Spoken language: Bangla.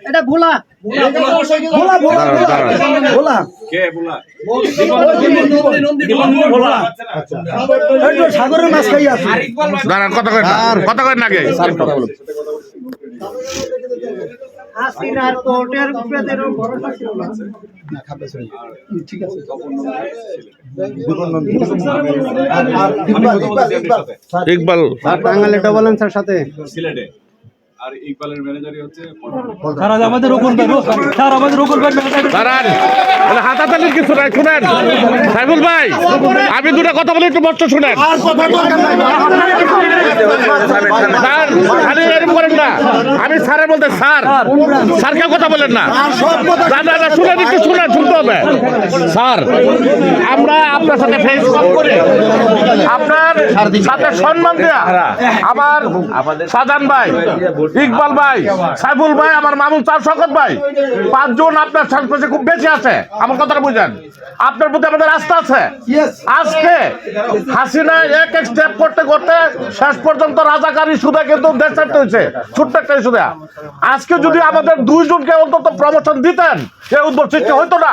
এটা ভোলা সাগরের মাছ খাই আছে। কথা কয় না গে ইকবাল টাঙ্গাইলে ডবল আনসার সাথে সিলেটে আর ইকবালের ম্যানেজারই হচ্ছে আমাদের রকম হাতাতালির কিছু নাই শুনেন সাইফুল ভাই আমি দুটা কথা বলে একটু মস্ত শুনেন স্যার খালি এরকম করেন না আমি স্যারের বলতে স্যার কেউ কথা বলেন না না শুনেন একটু শুনতে হবে স্যার আমরা আপনার সাথে ফেস করে আপনার সাথে সম্মান দেয়া আমার সাজান ভাই ইকবাল ভাই সাইফুল ভাই আমার মামুন চার শকত ভাই 5 জন আপনার সংস্পর্শে খুব বেশি আছে আমার কথাটা বুঝেন আপনার প্রতি আমাদের আস্থা আছে আজকে হাসিনা এক স্টেপ করতে করতে শেষ পর্যন্ত রাজাকারী সুদা কিন্তু দেশ ছাড়তে হয়েছে ছোট্ট একটা সুদা আজকে যদি আমাদের 2 জনকে অন্তত প্রমোশন দিতেন এই উদ্ভব সৃষ্টি হইতো না